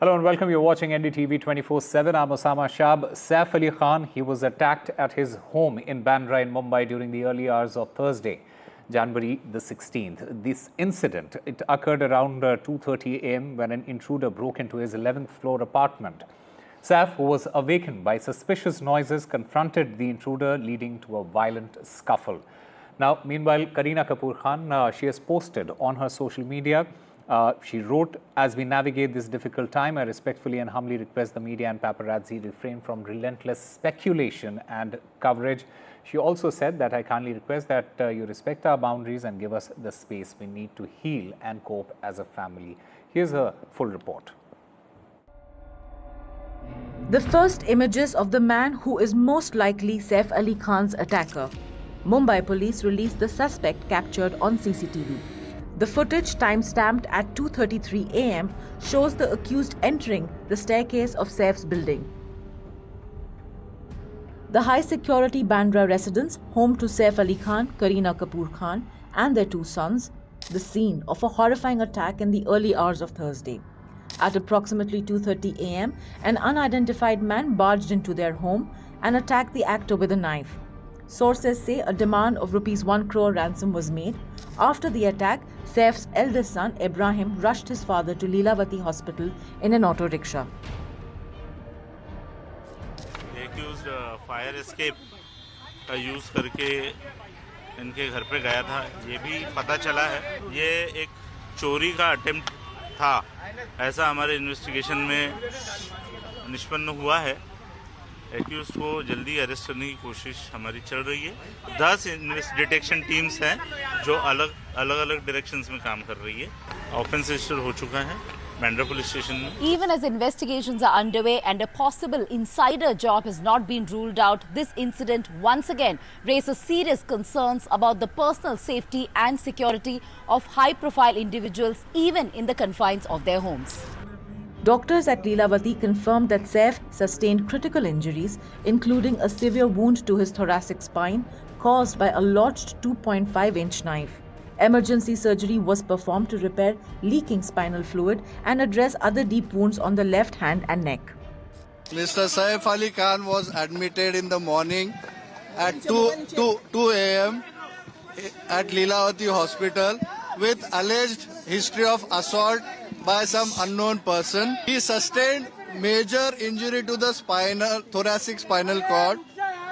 Hello and welcome. You're watching NDTV 24/7. I'm Osama Shab. Saif Ali Khan, he was attacked at his home in Bandra in Mumbai during the early hours of Thursday, January the 16th. This incident, it occurred around 2:30 a.m. when an intruder broke into his 11th floor apartment. Saif, who was awakened by suspicious noises, confronted the intruder, leading to a violent scuffle. Now, meanwhile, Kareena Kapoor Khan, she has posted on her social media. She wrote, "As we navigate this difficult time, I respectfully and humbly request the media and paparazzi refrain from relentless speculation and coverage." She also said that I kindly request that you respect our boundaries and give us the space we need to heal and cope as a family. Here's her full report. The first images of the man who is most likely Saif Ali Khan's attacker. Mumbai police released the suspect captured on CCTV. The footage, time-stamped at 2:33 a.m., shows the accused entering the staircase of Saif's building. The high-security Bandra residence, home to Saif Ali Khan, Kareena Kapoor Khan and their two sons, the scene of a horrifying attack in the early hours of Thursday. At approximately 2:30 a.m., an unidentified man barged into their home and attacked the actor with a knife. Sources say a demand of ₹1 crore ransom was made. After the attack, Saif's eldest son, Ibrahim, rushed his father to Lilavati Hospital in an auto rickshaw. The accused fire escape का use करके इनके घर पे गया था, ये भी पता चला है। ये एक चोरी का अटेम्प्ट था, ऐसा हमारे इन्वेस्टिगेशन में निष्पन्न हुआ है। एक्यूज़ को जल्दी अरेस्ट करने की कोशिश हमारी चल रही है। 10 डिटेक्शन टीम्स हैं जो अलग अलग डायरेक्शंस में काम कर रही है। ऑफेंस रजिस्टर हो चुका है Bandra police station में। Even as investigations are underway and a possible insider job has not been ruled out, this incident once again raises serious concerns about the personal safety and security of high-profile individuals, even in the confines of their homes. Doctors at Lilavati confirmed that Saif sustained critical injuries, including a severe wound to his thoracic spine caused by a lodged 2.5-inch knife. Emergency surgery was performed to repair leaking spinal fluid and address other deep wounds on the left hand and neck. Mr. Saif Ali Khan was admitted in the morning at 2 a.m. at Lilavati Hospital with alleged history of assault by some unknown person. He sustained major injury to the thoracic spinal cord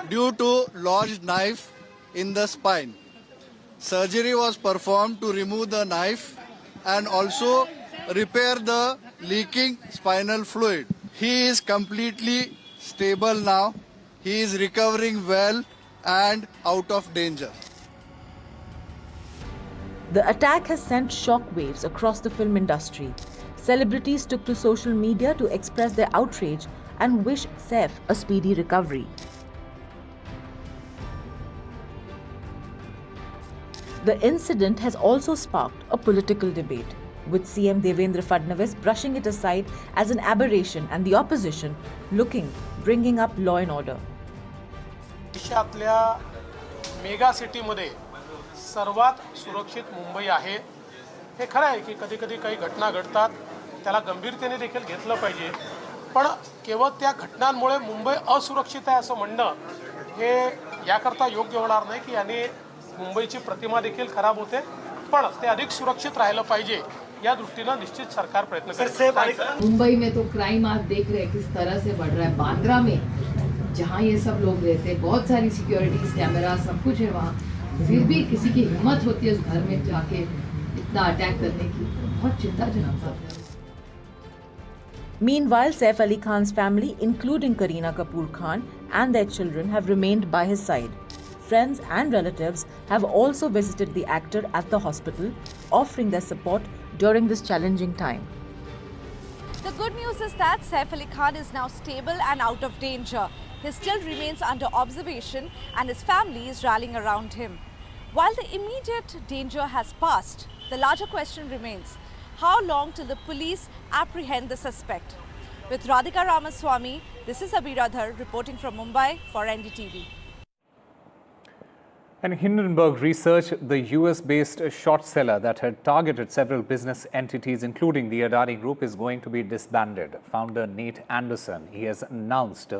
due to lodged knife in the spine. Surgery was performed to remove the knife and also repair the leaking spinal fluid. He is completely stable now. He is recovering well and out of danger. The attack has sent shockwaves across the film industry. Celebrities took to social media to express their outrage and wish Saif a speedy recovery. The incident has also sparked a political debate, with CM Devendra Fadnavis brushing it aside as an aberration and the opposition bringing up law and order. देशातल्या mega सिटीमध्ये सर्वात सुरक्षित मुंबई आहे। हे खरं आहे की कधी-कधी काही घटना घडतात, त्याला गंभीरतेने देखील घेतलं पाहिजे, पण केवळ त्या घटनांमुळे मुंबई असुरक्षित आहे असं म्हणणं हे याकरता योग्य होणार नाही की याने मुंबईची प्रतिमा देखील खराब होते, पण ते अधिक सुरक्षित राहिलं पाहिजे या दृष्टीने निश्चित सरकार प्रयत्न करेल। मुंबई में तो क्राइम आप देख रहे हैं किस तरह से बढ़ रहा है। बांद्रा में जहां ये सब लोग रहते हैं, बहुत सारी सिक्योरिटीज कैमरा सब कुछ है वहाँ, फिर भी किसी की हिम्मत होती है उस घर में जाके इतना अटैक करने की, बहुत चिंताजनक बात है। Meanwhile, Saif Ali Khan's family, including Kareena Kapoor Khan and their children, have remained by his side. Friends and relatives have also visited the actor at the hospital, offering their support during this challenging time. The good news is that Saif Ali Khan is now stable and out of danger. He still remains under observation and his family is rallying around him. While the immediate danger has passed, the larger question remains: how long till the police apprehend the suspect? With Radhika Ramaswamy, this is Abhiradhar reporting from Mumbai for NDTV. And Hindenburg Research, the US-based short seller that had targeted several business entities, including the Adani Group, is going to be disbanded. Founder Nate Anderson, he has announced,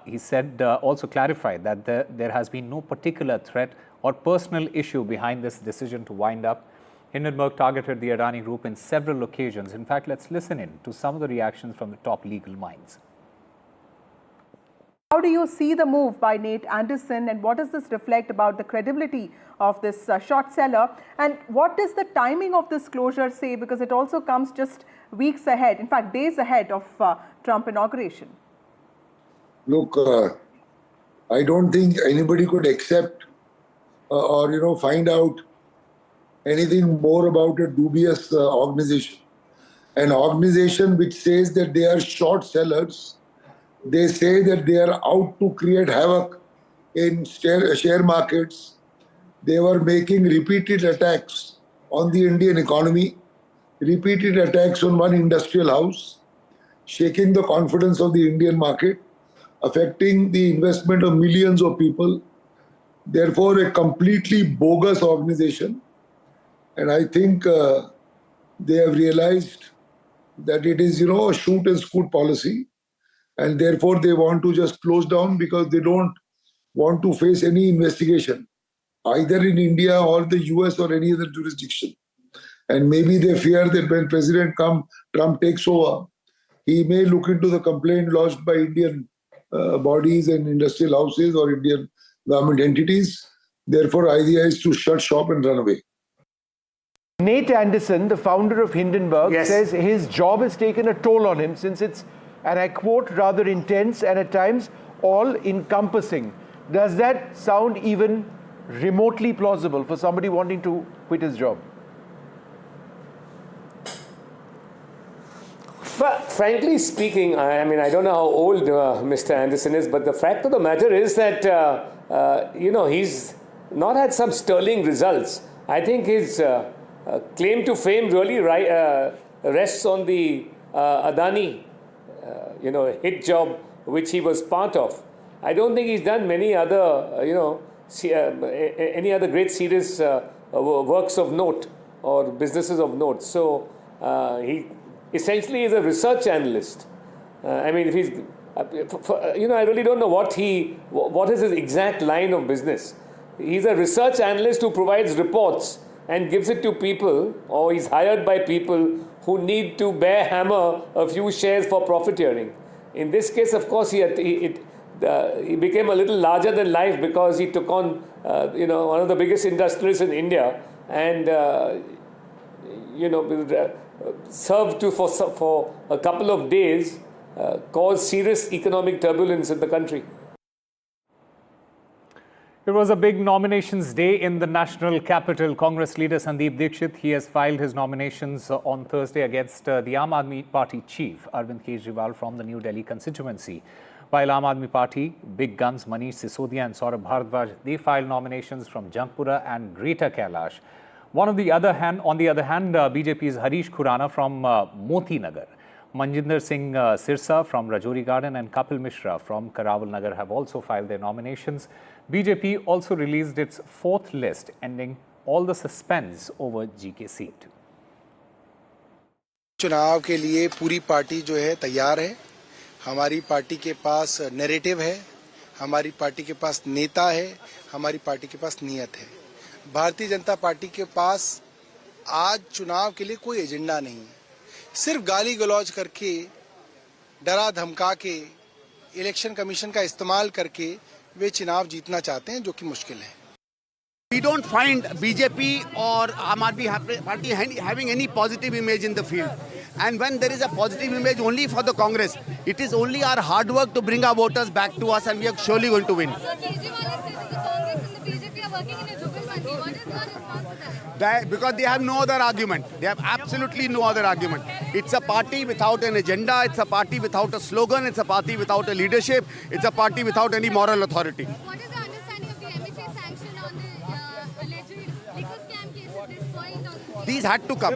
he said, also clarified that there has been no particular threat or personal issue behind this decision to wind up. Hindenburg targeted the Adani Group in several occasions. In fact, let's listen in to some of the reactions from the top legal minds. How do you see the move by Nate Anderson, and what does this reflect about the credibility of this short seller? And what does the timing of this closure say? Because it also comes just weeks ahead, in fact, days ahead of Trump inauguration. Look, I don't think anybody could accept or find out anything more about a dubious organization. An organization which says that they are short sellers. They say that they are out to create havoc in share markets. They were making repeated attacks on the Indian economy, repeated attacks on one industrial house, shaking the confidence of the Indian market, affecting the investment of millions of people. Therefore, a completely bogus organization. And I think they have realized that it is, a shoot and scoot policy. And therefore, they want to just close down because they don't want to face any investigation, either in India or the US or any other jurisdiction. And maybe they fear that when President Trump takes over, he may look into the complaint lodged by Indian bodies and industrial houses or Indian government entities. Therefore, idea is to shut shop and run away. Nate Anderson, the founder of Hindenburg, says his job has taken a toll on him since it's, and I quote, rather intense and at times all-encompassing. Does that sound even remotely plausible for somebody wanting to quit his job? But frankly speaking, I mean, I don't know how old Mr. Anderson is, but the fact of the matter is that, he's not had some sterling results. I think his claim to fame really rests on the Adani hit job which he was part of. I don't think he's done many other, any other great serious works of note or businesses of note. So he essentially is a research analyst. I mean, if he's, I really don't know what is his exact line of business. He's a research analyst who provides reports and gives it to people, or he's hired by people who need to bear hammer a few shares for profiteering. In this case, of course, he became a little larger than life because he took on, one of the biggest industrialists in India and, served for a couple of days, caused serious economic turbulence in the country. It was a big nominations day in the national capital. Congress leader Sandeep Dixit, he has filed his nominations on Thursday against the Aam Aadmi Party chief, Arvind Kejriwal, from the New Delhi constituency. While Aam Aadmi Party, big guns Manish Sisodia and Saurabh Bharadwaj, they filed nominations from Jangpura and Greater Kailash. On the other hand, BJP's Harish Khurana from Moti Nagar, Manjinder Singh Sirsa from Rajouri Garden and Kapil Mishra from Karawal Nagar have also filed their nominations. BJP also released its fourth list, ending all the suspense over GK seat. चुनाव के लिए पूरी party जो है तैयार है. हमारी party के पास नैरेटिव है, हमारी पार्टी के पास नेता है, हमारी पार्टी के पास नियत है. भारतीय जनता पार्टी के पास आज चुनाव के लिए कोई एजेंडा नहीं है. सिर्फ गाली गलौज करके, डरा धमका के, इलेक्शन कमीशन का इस्तेमाल करके वे चुनाव जीतना चाहते हैं, जो कि मुश्किल है. We don't find BJP or Aam Aadmi Party having any positive image in the field. And when there is a positive image only for the Congress, it is only our hard work to bring our voters back to us, and we are surely going to win. Sir, Kejriwal has said that the Congress and the BJP are working in a jugalbandi. What is your response to that? Because they have no other argument. They have absolutely no other argument. It's a party without an agenda. It's a party without a slogan. It's a party without a leadership. It's a party without any moral authority. What is the understanding of the MHA sanction on the alleged These had to come.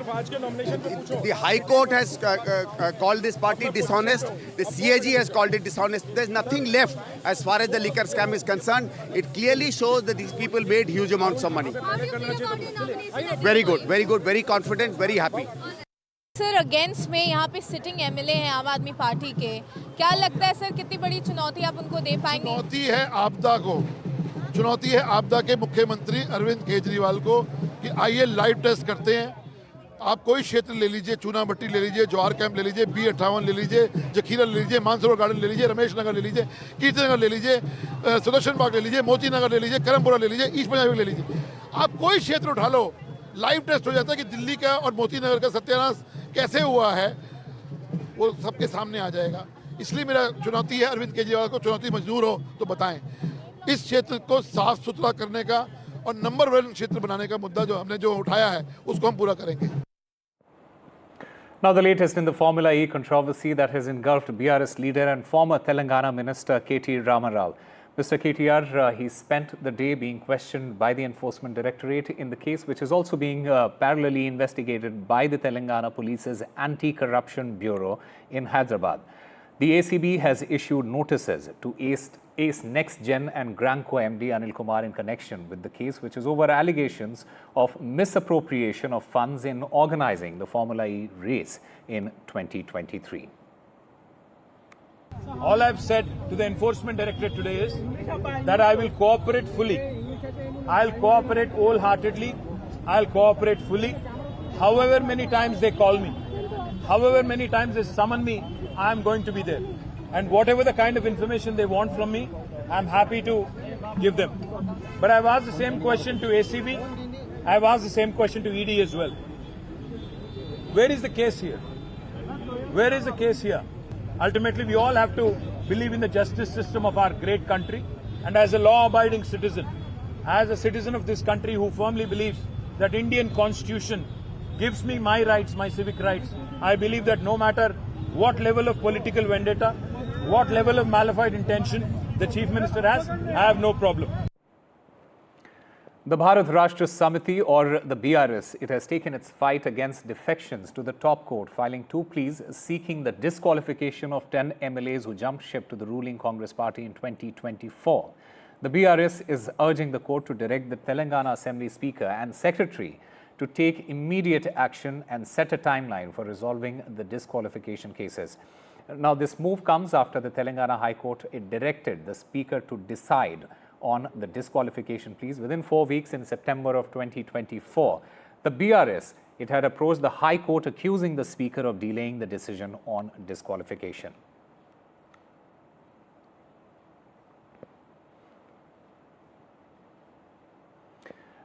The High Court has called this party dishonest. The CAG has called it dishonest. There's nothing left as far as the liquor scam is concerned. It clearly shows that these people made huge amounts of money. Very good, very confident, very happy. Sir against में यहाँ पे sitting MLA हैं आम आदमी party के, क्या लगता है सर कितनी बड़ी चुनौती आप उनको दे पाएंगे? चुनौती है आपदा को, चुनौती है आपदा के मुख्यमंत्री अरविंद केजरीवाल को कि आइए लाइव टेस्ट करते हैं। आप कोई क्षेत्र ले लीजिए, चूना भट्टी ले लीजिए, जवाहर कैंप ले लीजिए, B58 ले लीजिए, जखीरा ले लीजिए, मानसरोवर गार्डन ले लीजिए, रमेश नगर ले लीजिए, कीर्तिनगर ले लीजिए, सुदर्शन बाग ले लीजिए, मोती नगर ले लीजिए, करमपुरा ले लीजिए, ईस्ट पंजाब ले लीजिए। आप कोई क्षेत्र उठा लो, लाइव टेस्ट हो जाता है कि दिल्ली का और मोती नगर का सत्यानाश कैसे हुआ है, वो सबके सामने आ जाएगा। इसलिए मेरा चुनौती है अरविंद केजरीवाल को, चुनौती मंजूर हो तो बताएं। इस क्षेत्र को साफ सुथरा करने का और नंबर 1 क्षेत्र बनाने का मुद्दा जो हमने जो उठाया है उसको हम पूरा करेंगे। Now the latest in the Formula E controversy that has engulfed BRS leader and former Telangana minister KT Ramarao. Mr. KTR, he spent the day being questioned by the Enforcement Directorate in the case, which is also being parallelly investigated by the Telangana Police's Anti-Corruption Bureau in Hyderabad. The ACB has issued notices to ACE Next Gen and Granco MD Anil Kumar in connection with the case, which is over allegations of misappropriation of funds in organizing the Formula E race in 2023. All I've said to the Enforcement Directorate today is that I will cooperate fully. I'll cooperate wholeheartedly. I'll cooperate fully. However many times they call me, however many times they summon me, I'm going to be there. And whatever the kind of information they want from me, I'm happy to give them. But I've asked the same question to ACB. I've asked the same question to ED as well. Where is the case here? Where is the case here? Ultimately, we all have to believe in the justice system of our great country. And as a law-abiding citizen, as a citizen of this country who firmly believes that Indian Constitution gives me my rights, my civic rights, I believe that no matter what level of political vendetta, what level of malified intention the Chief Minister has, I have no problem. The Bharat Rashtra Samiti, or the BRS, it has taken its fight against defections to the top court, filing 2 pleas seeking the disqualification of 10 MLAs who jumped ship to the ruling Congress party in 2024. The BRS is urging the court to direct the Telangana Assembly Speaker and Secretary to take immediate action and set a timeline for resolving the disqualification cases. Now, this move comes after the Telangana High Court directed the Speaker to decide on the disqualification pleas within 4 weeks in September of 2024. The BRS, it had approached the High Court accusing the Speaker of delaying the decision on disqualification.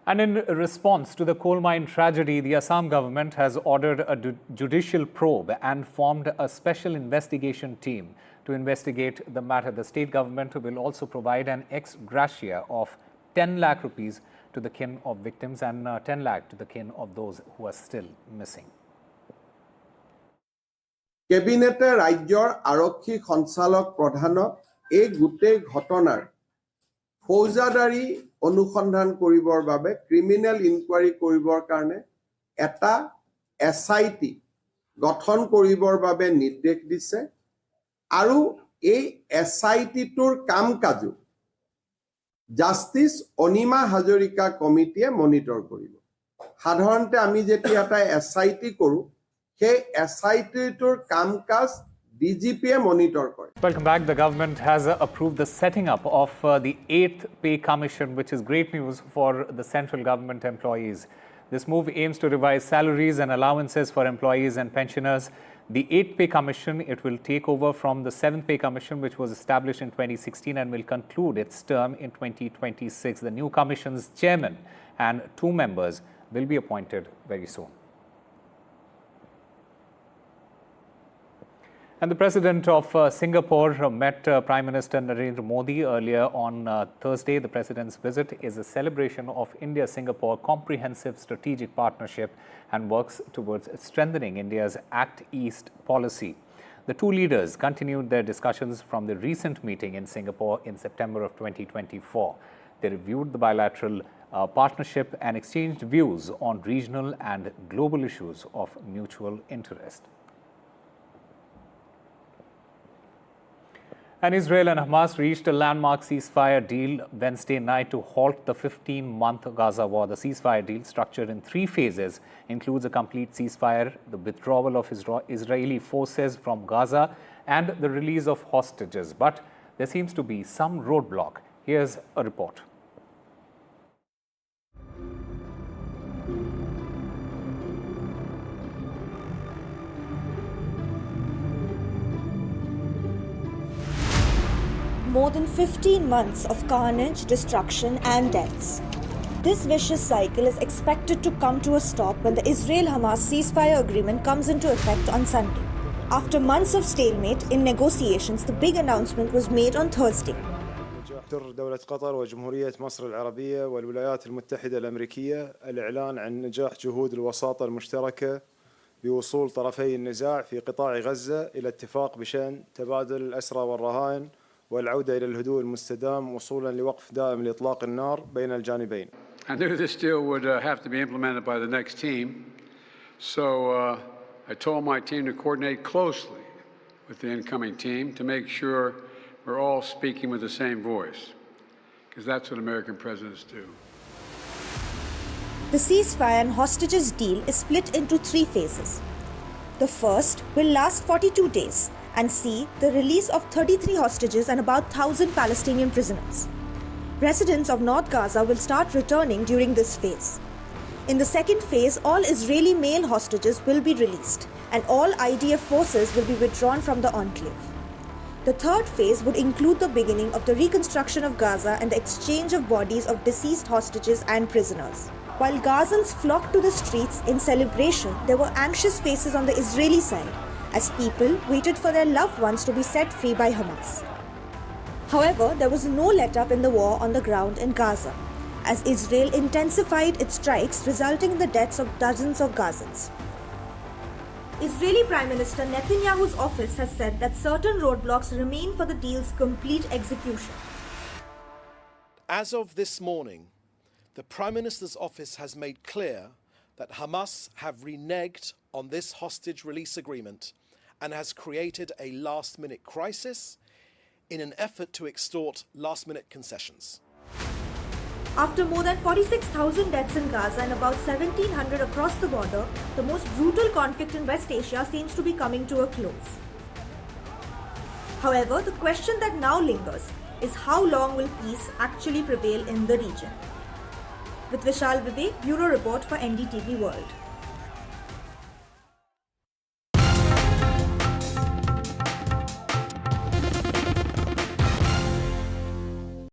And in response to the coal mine tragedy, the Assam government has ordered a judicial probe and formed a special investigation team to investigate the matter. The state government will also provide an ex gratia of 10 lakh rupees to the kin of victims and 10 lakh to the kin of those who are still missing. কেবিনেটে ৰাজ্যৰ আৰক্ষী সঞ্চালক প্ৰধানক এই গোটেই ঘটনাৰ ফৌজদাৰী অনুসন্ধান কৰিবৰ বাবে ক্ৰিমিনেল ইনকুৱাৰী কৰিবৰ কাৰণে এটা এসআইটি গঠন কৰিবৰ বাবে নিৰ্দেশ দিছে আৰু এই এসআইটিটোৰ কাম-কাজু জাস্টিস অনিমা হাজৰিকা কমিটিয়ে মনিটৰ কৰিব। সাধাৰণতে আমি যেতিয়া এটা এসআইটি কৰো সেই এসআইটিটোৰ কাম-কাজ DGP monitor kore. Welcome back. The government has approved the setting up of the 8th Pay Commission, which is great news for the central government employees. This move aims to revise salaries and allowances for employees and pensioners. The 8th Pay Commission, it will take over from the 7th Pay Commission, which was established in 2016 and will conclude its term in 2026. The new commission's chairman and 2 members will be appointed very soon. And the President of Singapore met Prime Minister Narendra Modi earlier on Thursday. The President's visit is a celebration of India-Singapore comprehensive strategic partnership and works towards strengthening India's Act East policy. The 2 leaders continued their discussions from the recent meeting in Singapore in September of 2024. They reviewed the bilateral partnership and exchanged views on regional and global issues of mutual interest. And Israel and Hamas reached a landmark ceasefire deal Wednesday night to halt the 15-month Gaza war. The ceasefire deal, structured in 3 phases, includes a complete ceasefire, the withdrawal of Israeli forces from Gaza, and the release of hostages. But there seems to be some roadblock. Here's a report. More than 15 months of carnage, destruction and deaths. This vicious cycle is expected to come to a stop when the Israel-Hamas ceasefire agreement comes into effect on Sunday. After months of stalemate in negotiations, the big announcement was made on Thursday. دولة قطر وجمهورية مصر العربية والولايات المتحدة الأمريكية الإعلان عن نجاح جهود الوساطة المشتركة بوصول طرفي النزاع في قطاع غزة إلى اتفاق بشأن تبادل الأسرى والرهائن والعودة إلى الهدوء المستدام وصولا لوقف دائم لإطلاق النار بين الجانبين. I knew this deal would have to be implemented by the next team, so I told my team to coordinate closely with the incoming team to make sure we're all speaking with the same voice, because that's what American presidents do. The ceasefire and hostages deal is split into 3 phases. The first will last 42 days and see the release of 33 hostages and about 1,000 Palestinian prisoners. Residents of North Gaza will start returning during this phase. In the second phase, all Israeli male hostages will be released and all IDF forces will be withdrawn from the enclave. The third phase would include the beginning of the reconstruction of Gaza and the exchange of bodies of deceased hostages and prisoners. While Gazans flocked to the streets in celebration, there were anxious faces on the Israeli side as people waited for their loved ones to be set free by Hamas. However, there was no let-up in the war on the ground in Gaza, as Israel intensified its strikes, resulting in the deaths of dozens of Gazans. Israeli Prime Minister Netanyahu's office has said that certain roadblocks remain for the deal's complete execution. As of this morning, the Prime Minister's office has made clear that Hamas have reneged on this hostage release agreement and has created a last-minute crisis in an effort to extort last-minute concessions. After more than 46,000 deaths in Gaza and about 1,700 across the border, the most brutal conflict in West Asia seems to be coming to a close. However, the question that now lingers is how long will peace actually prevail in the region? With Vishal Vivek, Bureau Report for NDTV World.